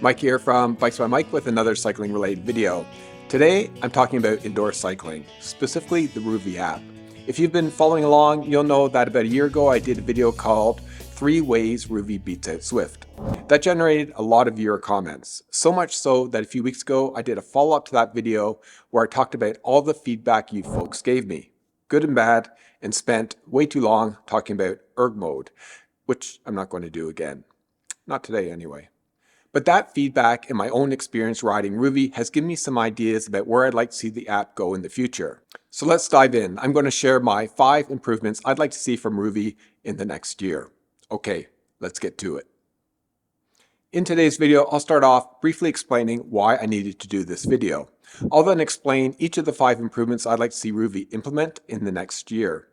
Mike here from Bikes by Mike with another cycling related video. Today I'm talking about indoor cycling, specifically the Rouvy app. If you've been following along, you'll know that about a year ago I did a video called 3 Ways Rouvy Beats Out Zwift. That generated a lot of viewer comments, so much so that a few weeks ago I did a follow-up to that video where I talked about all the feedback you folks gave me, good and bad, and spent way too long talking about ERG mode, which I'm not going to do again. Not today anyway. But that feedback and my own experience riding Rouvy has given me some ideas about where I'd like to see the app go in the future. So let's dive in. I'm going to share my 5 improvements I'd like to see from Rouvy in the next year. Okay, let's get to it. In today's video, I'll start off briefly explaining why I needed to do this video. I'll then explain each of the 5 improvements I'd like to see Rouvy implement in the next year.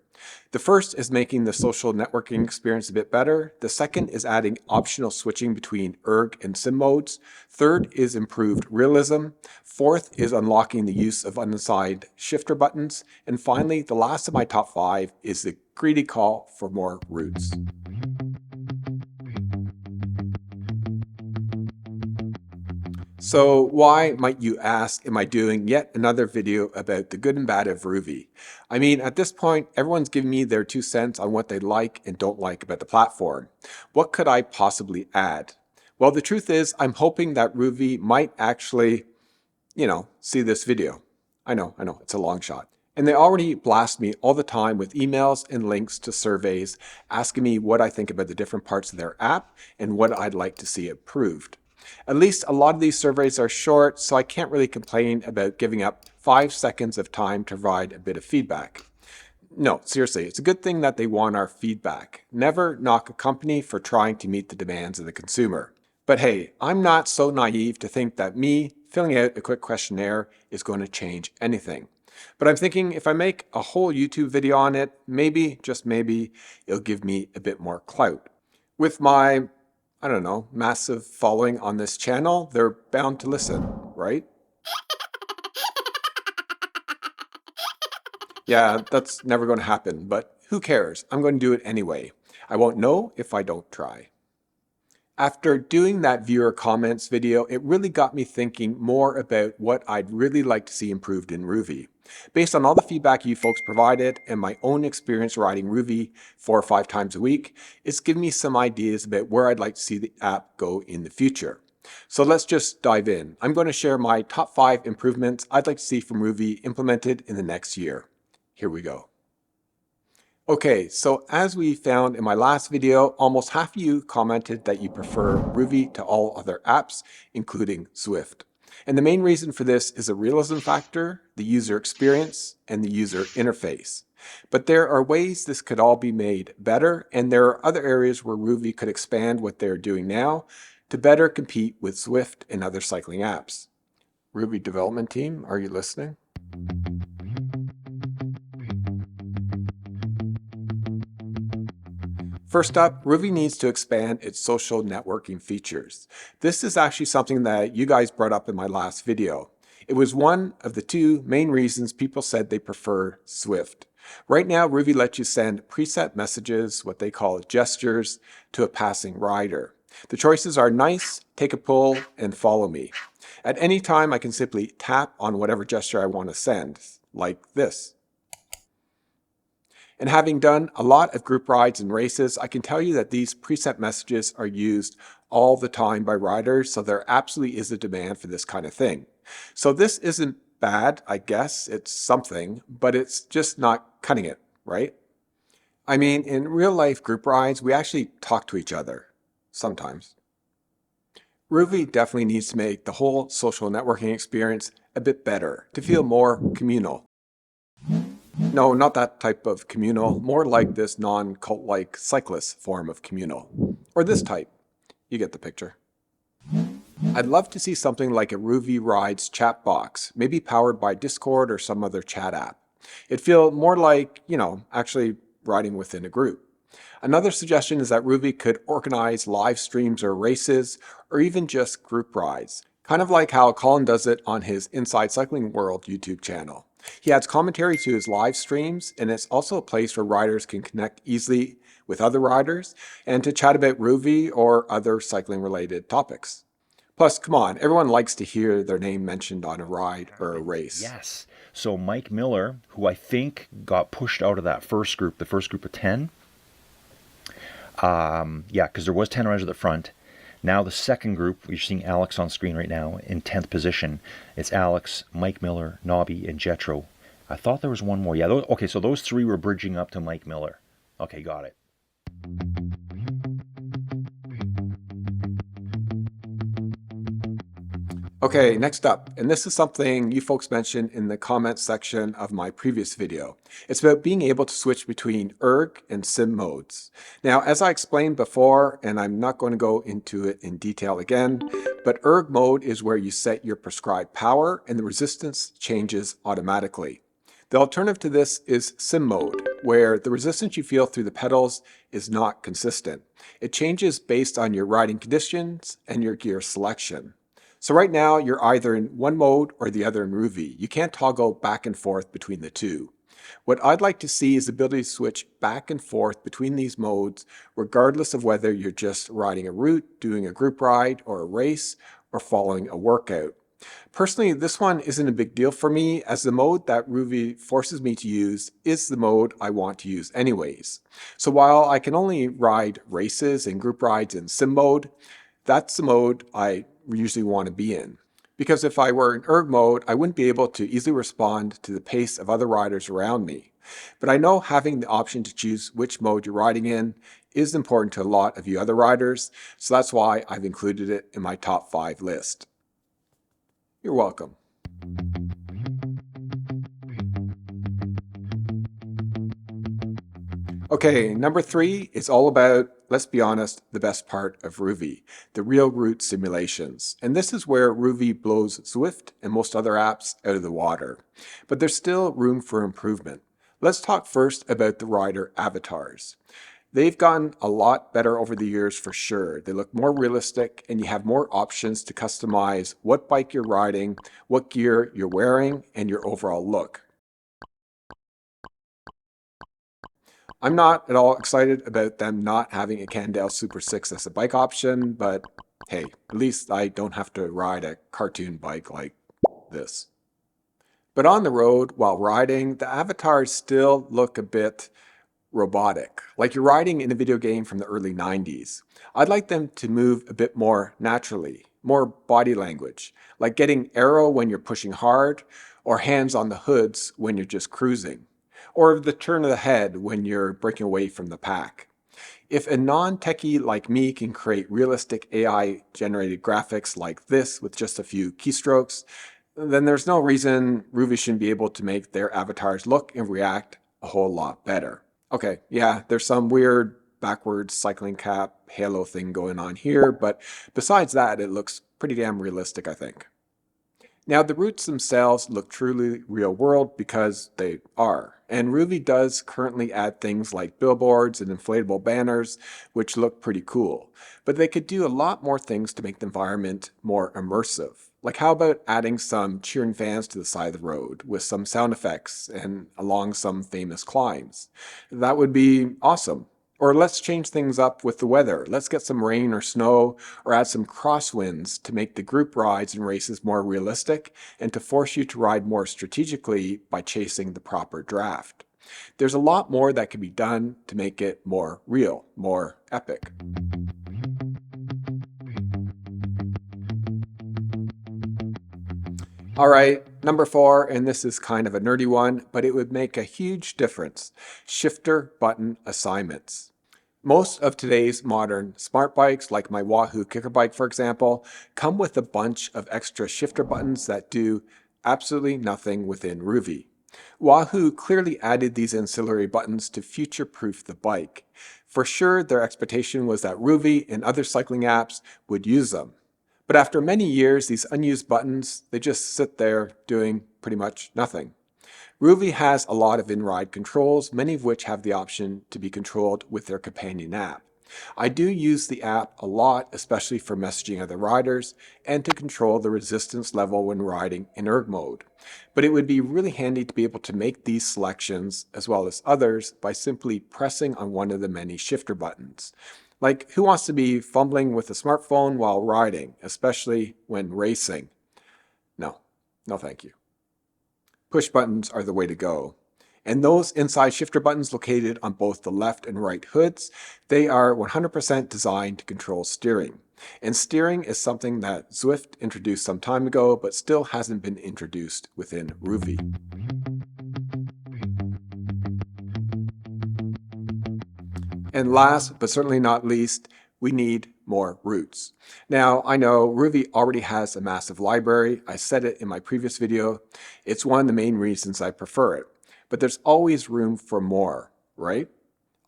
The first is making the social networking experience a bit better. The second is adding optional switching between ERG and SIM modes. Third is improved realism. Fourth is unlocking the use of unassigned shifter buttons. And finally, the last of my top 5 is the greedy call for more routes. So why, might you ask, am I doing yet another video about the good and bad of Rouvy? I mean, at this point, everyone's giving me their 2 cents on what they like and don't like about the platform. What could I possibly add? Well, the truth is, I'm hoping that Rouvy might actually, see this video. I know, it's a long shot. And they already blast me all the time with emails and links to surveys asking me what I think about the different parts of their app and what I'd like to see improved. At least a lot of these surveys are short, so I can't really complain about giving up 5 seconds of time to provide a bit of feedback. No, seriously, it's a good thing that they want our feedback. Never knock a company for trying to meet the demands of the consumer. But hey, I'm not so naive to think that me filling out a quick questionnaire is going to change anything. But I'm thinking if I make a whole YouTube video on it, maybe, just maybe, it'll give me a bit more clout. With my massive following on this channel, they're bound to listen, right? Yeah, that's never going to happen, but who cares? I'm going to do it anyway. I won't know if I don't try. After doing that viewer comments video, it really got me thinking more about what I'd really like to see improved in Rouvy. Based on all the feedback you folks provided and my own experience riding Rouvy 4 or 5 times a week, it's given me some ideas about where I'd like to see the app go in the future. So let's just dive in. I'm going to share my top 5 improvements I'd like to see from Rouvy implemented in the next year. Here we go. Okay, so as we found in my last video, almost half of you commented that you prefer Rouvy to all other apps, including Zwift. And the main reason for this is the realism factor, the user experience, and the user interface. But there are ways this could all be made better, and there are other areas where Rouvy could expand what they're doing now to better compete with Zwift and other cycling apps. Rouvy development team, are you listening? First up, Rouvy needs to expand its social networking features. This is actually something that you guys brought up in my last video. It was one of the 2 main reasons people said they prefer Zwift. Right now, Rouvy lets you send preset messages, what they call gestures, to a passing rider. The choices are nice, take a pull, and follow me. At any time, I can simply tap on whatever gesture I want to send, like this. And having done a lot of group rides and races, I can tell you that these preset messages are used all the time by riders, so there absolutely is a demand for this kind of thing. So this isn't bad, I guess, it's something, but it's just not cutting it, right? I mean, in real life group rides, we actually talk to each other, sometimes. Rouvy definitely needs to make the whole social networking experience a bit better, to feel more communal. No, not that type of communal, more like this non-cult-like cyclist form of communal. Or this type. You get the picture. I'd love to see something like a Rouvy Rides chat box, maybe powered by Discord or some other chat app. It'd feel more like, actually riding within a group. Another suggestion is that Rouvy could organize live streams or races, or even just group rides. Kind of like how Colin does it on his Inside Cycling World YouTube channel. He adds commentary to his live streams, and it's also a place where riders can connect easily with other riders and to chat about Rouvy or other cycling related topics. Plus, come on, everyone likes to hear their name mentioned on a ride or a race. Yes. So Mike Miller, who I think got pushed out of that first group, the first group of 10. Yeah, because there was 10 riders at the front. Now the second group, you're seeing Alex on screen right now in 10th position. It's Alex, Mike Miller, Nobby, and Jetro. I thought there was one more. Yeah, okay, so those three were bridging up to Mike Miller. Okay, got it. Okay, next up, and this is something you folks mentioned in the comments section of my previous video. It's about being able to switch between ERG and SIM modes. Now, as I explained before, and I'm not going to go into it in detail again, but ERG mode is where you set your prescribed power and the resistance changes automatically. The alternative to this is SIM mode, where the resistance you feel through the pedals is not consistent. It changes based on your riding conditions and your gear selection. So right now, you're either in one mode or the other in Rouvy. You can't toggle back and forth between the two. What I'd like to see is the ability to switch back and forth between these modes, regardless of whether you're just riding a route, doing a group ride or a race, or following a workout. Personally, this one isn't a big deal for me, as the mode that Rouvy forces me to use is the mode I want to use anyways. So while I can only ride races and group rides in sim mode, that's the mode I usually want to be in. Because if I were in ERG mode, I wouldn't be able to easily respond to the pace of other riders around me. But I know having the option to choose which mode you're riding in is important to a lot of you other riders, so that's why I've included it in my top 5 list. You're welcome. Okay, number 3 is all about, let's be honest, the best part of Rouvy, the real route simulations. And this is where Rouvy blows Zwift and most other apps out of the water. But there's still room for improvement. Let's talk first about the rider avatars. They've gotten a lot better over the years for sure. They look more realistic and you have more options to customize what bike you're riding, what gear you're wearing, and your overall look. I'm not at all excited about them not having a Candale Super 6 as a bike option, but hey, at least I don't have to ride a cartoon bike like this. But on the road, while riding, the avatars still look a bit robotic, like you're riding in a video game from the early 90s. I'd like them to move a bit more naturally, more body language, like getting arrow when you're pushing hard, or hands on the hoods when you're just cruising, or the turn of the head when you're breaking away from the pack. If a non-techie like me can create realistic AI-generated graphics like this with just a few keystrokes, then there's no reason Rouvy shouldn't be able to make their avatars look and react a whole lot better. Okay, yeah, there's some weird backwards cycling cap halo thing going on here, but besides that, it looks pretty damn realistic, I think. Now, the routes themselves look truly real world because they are, and Rouvy does currently add things like billboards and inflatable banners, which look pretty cool, but they could do a lot more things to make the environment more immersive. Like how about adding some cheering fans to the side of the road with some sound effects and along some famous climbs? That would be awesome. Or let's change things up with the weather. Let's get some rain or snow or add some crosswinds to make the group rides and races more realistic and to force you to ride more strategically by chasing the proper draft. There's a lot more that can be done to make it more real, more epic. All right, number 4, and this is kind of a nerdy one, but it would make a huge difference. Shifter button assignments. Most of today's modern smart bikes, like my Wahoo Kicker bike, for example, come with a bunch of extra shifter buttons that do absolutely nothing within Rouvy. Wahoo clearly added these ancillary buttons to future-proof the bike. For sure, their expectation was that Rouvy and other cycling apps would use them. But after many years, these unused buttons, they just sit there doing pretty much nothing. Rouvy has a lot of in-ride controls, many of which have the option to be controlled with their companion app. I do use the app a lot, especially for messaging other riders and to control the resistance level when riding in ERG mode. But it would be really handy to be able to make these selections, as well as others, by simply pressing on one of the many shifter buttons. Like, who wants to be fumbling with a smartphone while riding, especially when racing? No, no thank you. Push buttons are the way to go. And those inside shifter buttons located on both the left and right hoods, they are 100% designed to control steering. And steering is something that Zwift introduced some time ago, but still hasn't been introduced within Rouvy. And last, but certainly not least, we need more routes. Now, I know Rouvy already has a massive library. I said it in my previous video. It's one of the main reasons I prefer it. But there's always room for more, right?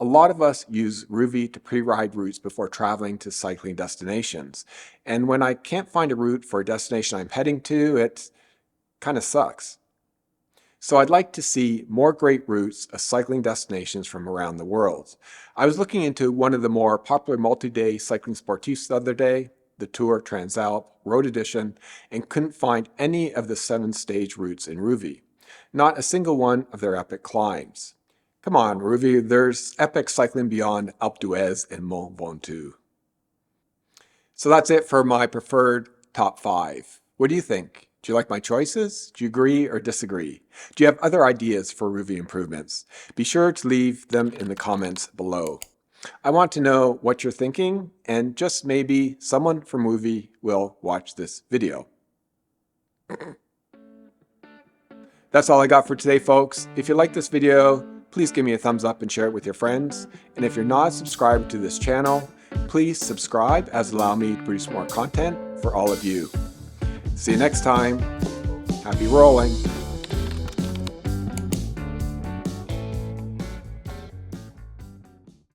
A lot of us use Rouvy to pre-ride routes before traveling to cycling destinations. And when I can't find a route for a destination I'm heading to, it kind of sucks. So I'd like to see more great routes of cycling destinations from around the world. I was looking into one of the more popular multi-day cycling sportifs the other day, the Tour Transalp Road Edition, and couldn't find any of the 7-stage routes in Rouvy. Not a single one of their epic climbs. Come on, Rouvy, there's epic cycling beyond Alpe d'Huez and Mont Ventoux. So that's it for my preferred top 5. What do you think? Do you like my choices? Do you agree or disagree? Do you have other ideas for Rouvy improvements? Be sure to leave them in the comments below. I want to know what you're thinking, and just maybe someone from Rouvy will watch this video. That's all I got for today, folks. If you like this video, please give me a thumbs up and share it with your friends. And if you're not subscribed to this channel, please subscribe, as allow me to produce more content for all of you. See you next time. Happy rolling.